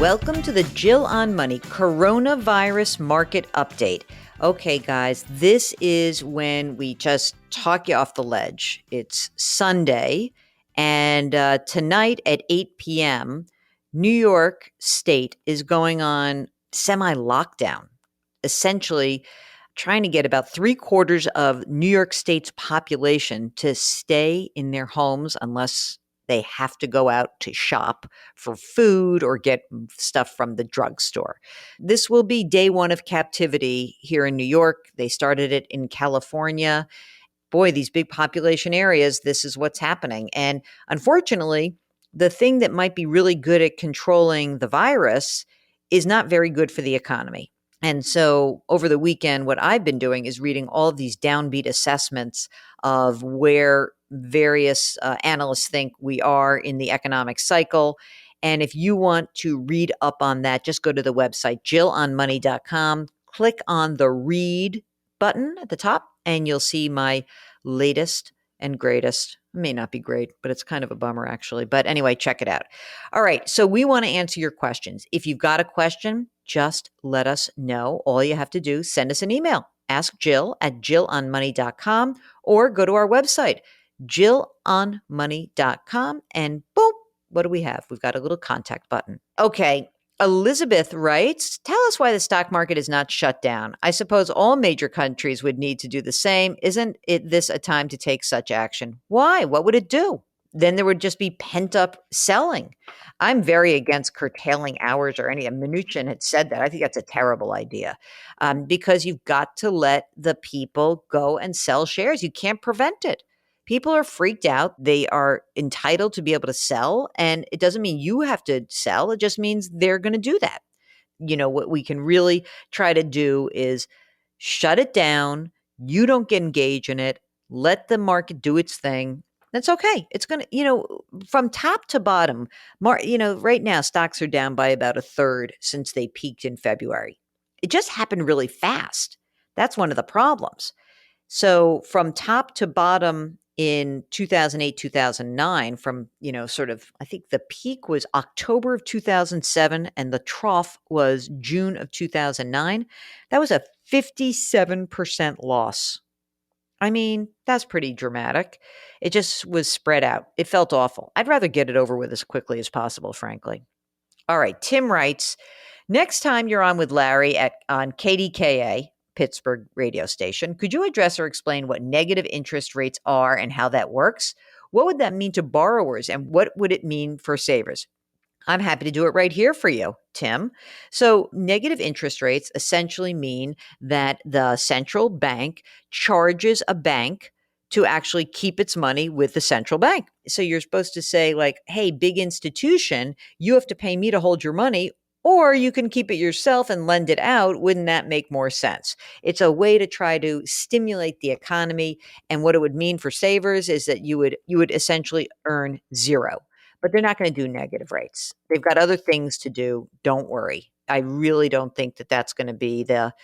Welcome to the Jill on Money Coronavirus Market Update. Okay, guys, this is when we just talk you off the ledge. It's Sunday, and tonight at 8 p.m., New York State is going on semi-lockdown, essentially trying to get about 3/4 of New York State's population to stay in their homes unless they have to go out to shop for food or get stuff from the drugstore. This will be day one of captivity here in New York. They started it in California. Boy, these big population areas, this is what's happening. And unfortunately, the thing that might be really good at controlling the virus is not very good for the economy. And so over the weekend, what I've been doing is reading all of these downbeat assessments of where various analysts think we are in the economic cycle. And if you want to read up on that, just go to the website, jillonmoney.com, click on the read button at the top, and you'll see my latest and greatest. It may not be great, but it's kind of a bummer, actually. But anyway, check it out. All right. So we want to answer your questions. If you've got a question, just let us know. All you have to do, send us an email. Ask Jill at jillonmoney.com or go to our website, jillonmoney.com, and boom, what do we have? We've got a little contact button. Okay. Elizabeth writes, tell us why the stock market is not shut down. I suppose all major countries would need to do the same. Isn't this a time to take such action? Why? What would it do? Then there would just be pent up selling. I'm very against curtailing hours or any. Mnuchin had said that. I think that's a terrible idea because you've got to let the people go and sell shares. You can't prevent it. People are freaked out. They are entitled to be able to sell. And it doesn't mean you have to sell. It just means they're going to do that. You know, what we can really try to do is shut it down. You don't get engaged in it. Let the market do its thing. That's okay. It's going to, from top to bottom, right now stocks are down by about a third since they peaked in February. It just happened really fast. That's one of the problems. So from top to bottom in 2008, 2009, from, I think the peak was October of 2007 and the trough was June of 2009. That was a 57% loss. I mean, that's pretty dramatic. It just was spread out. It felt awful. I'd rather get it over with as quickly as possible, frankly. All right. Tim writes, next time you're on with Larry on KDKA, Pittsburgh radio station, could you address or explain what negative interest rates are and how that works? What would that mean to borrowers and what would it mean for savers? I'm happy to do it right here for you, Tim. So negative interest rates essentially mean that the central bank charges a bank to actually keep its money with the central bank. So you're supposed to say like, hey, big institution, you have to pay me to hold your money, or you can keep it yourself and lend it out. Wouldn't that make more sense? It's a way to try to stimulate the economy. And what it would mean for savers is that you would essentially earn zero. But they're not going to do negative rates. They've got other things to do. Don't worry. I really don't think that that's going to be the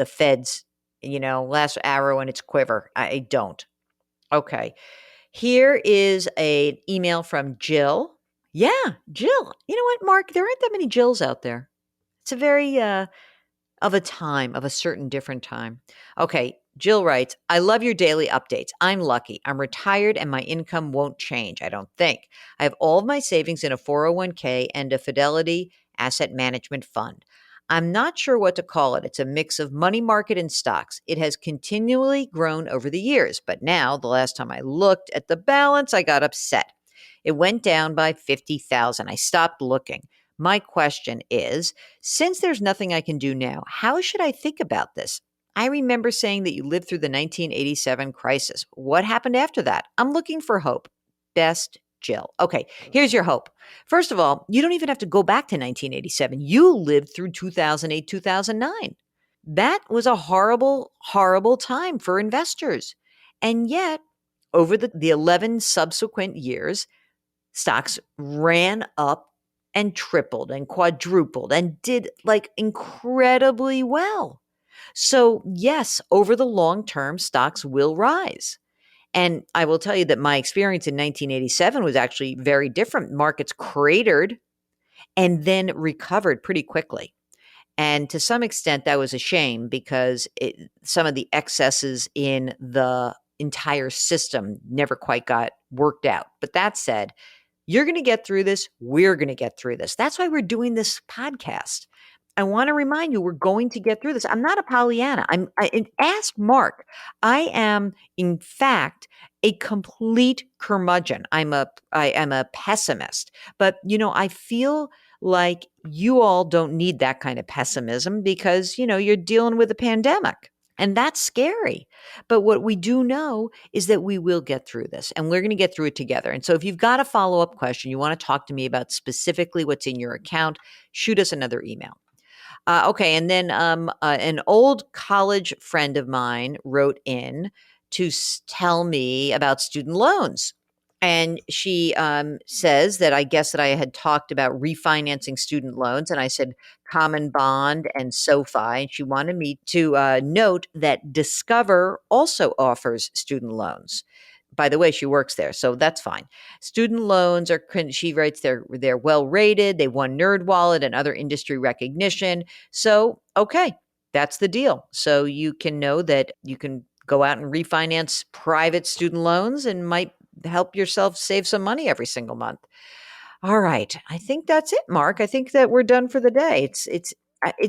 Fed's, last arrow in its quiver. I don't. Okay. Here is an email from Jill. Yeah, Jill. You know what, Mark? There aren't that many Jills out there. It's a very of a certain different time. Okay. Jill writes, I love your daily updates. I'm lucky. I'm retired and my income won't change, I don't think. I have all of my savings in a 401k and a Fidelity asset management fund. I'm not sure what to call it. It's a mix of money market and stocks. It has continually grown over the years, but now, the last time I looked at the balance, I got upset. It went down by 50,000. I stopped looking. My question is, since there's nothing I can do now, how should I think about this? I remember saying that you lived through the 1987 crisis. What happened after that? I'm looking for hope. Best, Jill. Okay, here's your hope. First of all, you don't even have to go back to 1987. You lived through 2008, 2009. That was a horrible, horrible time for investors. And yet, over the 11 subsequent years, stocks ran up and tripled and quadrupled and did like incredibly well. So yes, over the long term, stocks will rise. And I will tell you that my experience in 1987 was actually very different. Markets cratered and then recovered pretty quickly. And to some extent, that was a shame because some of the excesses in the entire system never quite got worked out. But that said, you're going to get through this. We're going to get through this. That's why we're doing this podcast. I want to remind you, we're going to get through this. I'm not a Pollyanna. Ask Mark. I am, in fact, a complete curmudgeon. I am a pessimist. But I feel like you all don't need that kind of pessimism because you're dealing with a pandemic. And that's scary. But what we do know is that we will get through this and we're going to get through it together. And so if you've got a follow-up question, you want to talk to me about specifically what's in your account, shoot us another email. Okay. And then an old college friend of mine wrote in to tell me about student loans. And she says that I guess that I had talked about refinancing student loans. And I said Common Bond and SoFi. And she wanted me to note that Discover also offers student loans. By the way, she works there, so that's fine. Student loans are, she writes, they're well rated. They won NerdWallet and other industry recognition. So, okay, that's the deal. So you can know that you can go out and refinance private student loans and might help yourself save some money every single month. All right, I think that's it, Mark. I think that we're done for the day. It's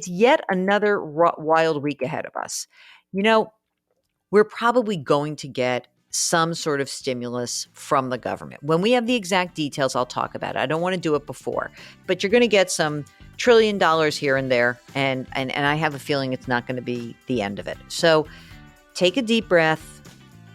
yet another wild week ahead of us. We're probably going to get some sort of stimulus from the government. When we have the exact details, I'll talk about it. I don't want to do it before, but you're going to get some $1 trillion here and there. And I have a feeling it's not going to be the end of it. So take a deep breath,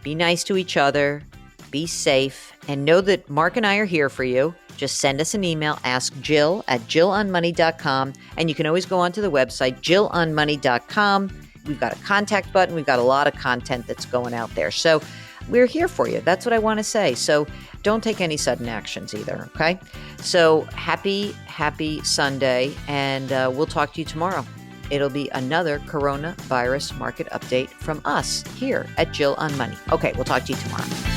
be nice to each other, be safe, and know that Mark and I are here for you. Just send us an email, ask Jill at jillonmoney.com. And you can always go onto the website, jillonmoney.com. We've got a contact button. We've got a lot of content that's going out there. So we're here for you. That's what I want to say. So don't take any sudden actions either. Okay. So happy Sunday. And we'll talk to you tomorrow. It'll be another coronavirus market update from us here at Jill on Money. Okay. We'll talk to you tomorrow.